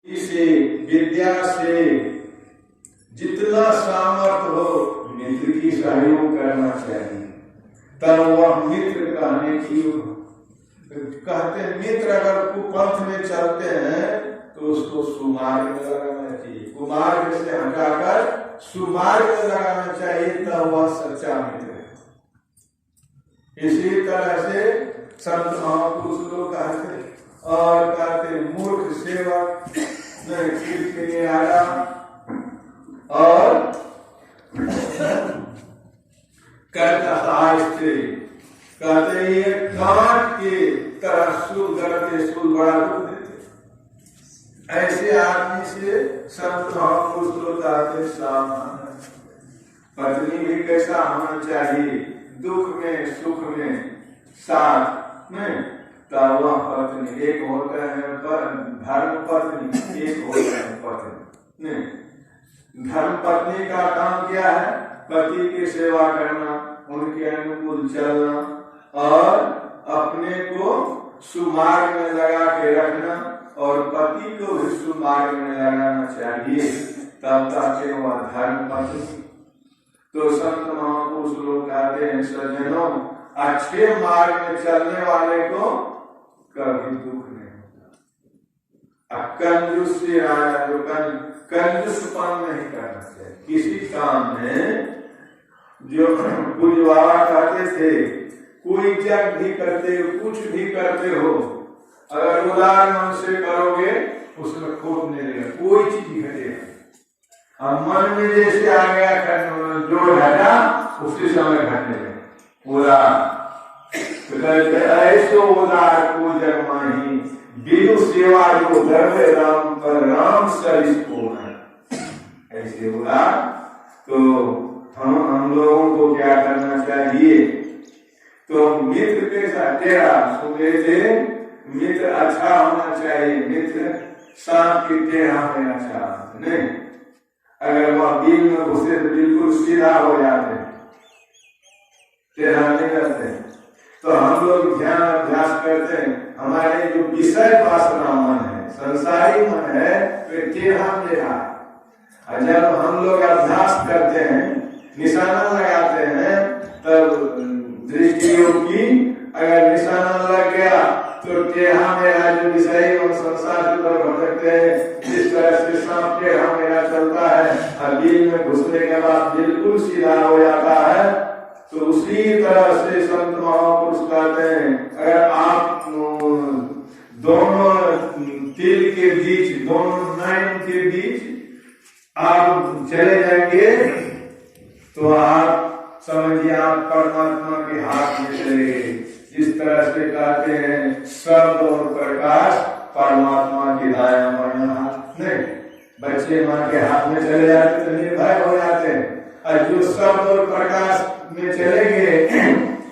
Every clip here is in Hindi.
से विद्या से जितना सामर्थ्य हो मित्र की सहयोग करना चाहिए। तब वह मित्र कहने की कहते हैं मित्र अगर कुपंथ में चलते हैं तो उसको सुमार्ग में लगाना चाहिए, कुमार्ग से हटाकर सुमार्ग में लगाना चाहिए, तब वह सच्चा मित्र है। इसी तरह से संत महापुरुष लोग कहते और कहते मूर्ख सेवक कीर्तन आया और कहते ये कांट के तरह सुल करते सुल बड़ा दुख देते। ऐसे आदमी से संत महापुरुष लोग कहते सावधान। पत्नी भी कैसा होना चाहिए, दुख में सुख में साथ में, तब वह पत्नी एक होता है पर धर्म पत्नी, एक होता है पत्नी नहीं। धर्म पत्नी का काम क्या है? पति की सेवा करना, उनके अनुकूल चलना और अपने को सुमार्ग में लगा के रखना और पति को भी सुमार्ग में लगाना चाहिए, तब तक वह धर्म पत्नी। तो संत महापुरुष लोग कहते हैं सज्जनों, अच्छे मार्ग में चलने वाले को कभी दुख नहीं होता। कंजूस से आया जो कंजूसपन नहीं करना चाहिए किसी काम में। जो पूज्य बाबा कहते थे कोई जग भी करते हो, कुछ भी करते हो, अगर उदार मन से करोगे उसमें खोट नहीं रहेगा, कोई चीज घटेगा। अब मन में जैसे आ गया जो घटा उसी समय घटने लगे उदार। ऐसो उदार को जग माही बिनु सेवा जो धर्म राम पर राम सरिस को है। ऐसे उदार तो हम लोगों को क्या करना चाहिए? तो मित्र के साथ तेरा सुने थे मित्र अच्छा होना चाहिए, मित्र सांप की टेढ़ा में अच्छा नहीं। अगर वह बिल में घुसे तो बिल्कुल सीधा हो जाते, टेढ़ा नहीं करते। तो हम लोग ध्यान अभ्यास करते हैं, हमारे जो विषय वासना मन है, संसारी मन है, तो टेढ़ा मेढ़ा। जब हम लोग अभ्यास करते हैं, निशाना लगाते हैं, तब दृष्टि योग की अगर निशाना लग गया तो टेढ़ा मेढ़ा जो विषय और संसार की तरफ भटकते हैं, जिस तरह से सांप टेढ़ा मेढ़ा चलता है, बिल में घुसने के बाद बिल्कुल सीधा हो जाता है। तो उसी तरह से संत महापुरुष कहते हैं अगर आप दोनों तिल के बीच, दोनों नयन के बीच आप चले जाएंगे तो आप समझिए आप परमात्मा के हाथ में चले गए। जिस तरह से कहते हैं शब्द और प्रकाश परमात्मा के दायां बायां हाथ नहीं। बच्चे माँ के हाथ में चले जाते तो निर्भय हो जाते हैं, और जो शब्द और प्रकाश में चले गए,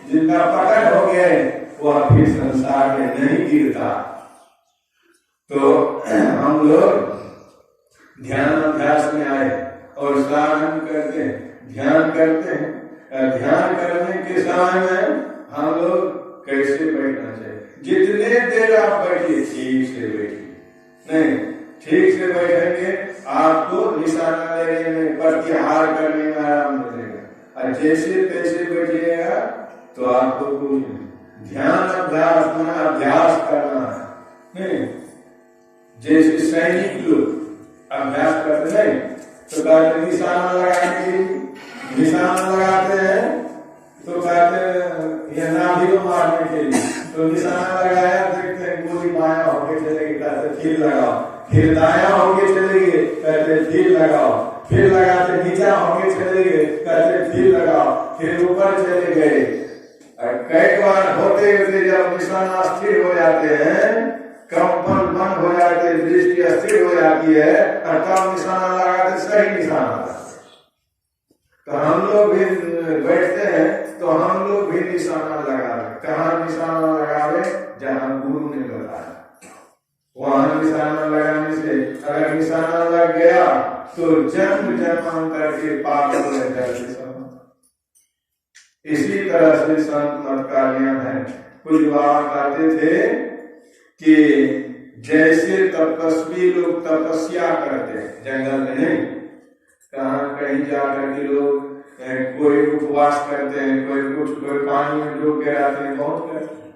जिनका पकड़ हो गए, वह फिर संसार में नहीं गिरता। तो हम लोग ध्यान अभ्यास में आए और साधन करते हैं, ध्यान करते हैं। ध्यान करने के समय में हम लोग कैसे बैठना चाहिए? जितने देर आप बैठिए ठीक से बैठिए, नहीं ठीक से बैठेंगे आपको निशाना लेने में, प्रत्याहार करने में आराम मिलेगा। और जैसे तैसे बैठिएगा तो आपको कुछ ध्यान अभ्यास में अभ्यास करना है। नहीं जैसे सैनिक लोग अभ्यास करते नहीं तो कहते निशाना लगाने की, निशाना लगाते हैं तो कहते यह नाभि को मारने के लिए, तो निशाना लगाया, देखते हैं गोली बाया होके चलेगी, कहते फिर लगाओ, फिर दाया होके चलेगी, कहते फिर लगाओ, फिर लगाते नीचा होके चलेगे, कहते फिर लगाओ, फिर ऊपर चले गए। कई बार होते हुए जब निशाना स्थिर हो जाते हैं, कंपन बंद हो जाते हैं, दृष्टि स्थिर हो जाती है, और तब निशाना लगाते सही निशाना। तो हम लोग भी बैठते हैं तो हम लोग भी निशाना लगावे। कहाँ निशाना लगावे? जहाँ गुरु ने बताया वहां निशाना लगाने से अगर निशाना लग गया तो जन्म जन्मांतर के पाप हो जाते सब। इसी तरह से संत मत का नियम है। कुछ बाबा कहते थे कि जैसे तपस्वी लोग तपस्या करते हैं जंगल में, नहीं कहाँ कहीं जाकर के लोग कोई उपवास करते हैं, कोई पानी में डूब के रहते हैं, बहुत करते हैं।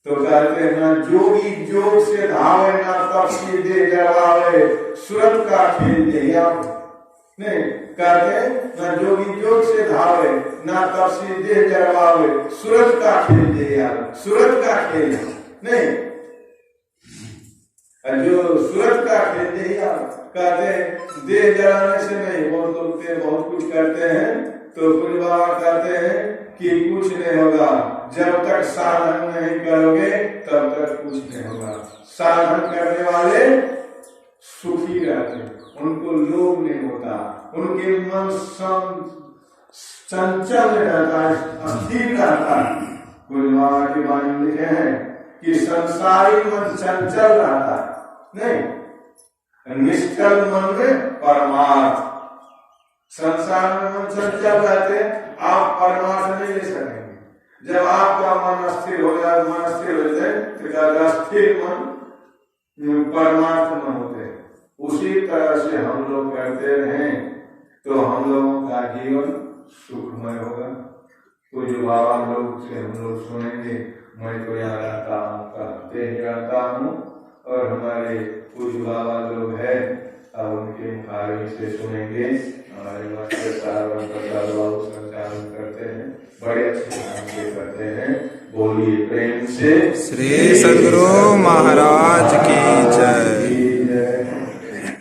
तो कहते हैं ना जोगी जोग से धावे, ना तपसी दे जवावे, सूरत का खेल दे। नहीं कहते हैं ना जोगी जोग से धावे, ना तपसी दे जवावे, सूरत का खेल दे। सूरत का खेल नहीं, जो सूरत का खेल दे कहते हैं देह जलाने से नहीं। बहुत लोग बहुत कुछ करते हैं, तो कुछ बाबा कहते हैं कि कुछ नहीं होगा, जब तक साधन नहीं करोगे तब तक कुछ नहीं होगा। साधन करने वाले सुखी रहते हैं, उनको लोभ नहीं होता, उनके मन चंचल रहता है, स्थिर रहता है। कुछ बाबा की वाणी में लिखे हैं कि संसारी मन चंचल रहता है, नहीं निश्चल मन में परमार्थ। संसार में मन चंचल रहते, आप परमार्थ नहीं ले सकेंगे। जब आपका मन स्थिर हो जाए, मन स्थिर हो जाए तो स्थिर मन परमार्थ मन होते। उसी तरह से हम लोग करते रहें तो हम लोगों का जीवन सुखमय होगा। कुछ बाबा लोग से हम लोग सुनेंगे, मैं तो यहाँ रहता हूँ, कहते ही रहता हूँ, और हमारे कुछ बाबा लोग हैं, अब उनके मुखारबिन से सुनेंगे। हमारे मास्टर साहब बाबू संचालन करते हैं, बड़े अच्छे ढंग से करते हैं। बोलिए प्रेम से श्री सद्गुरु महाराज की जय।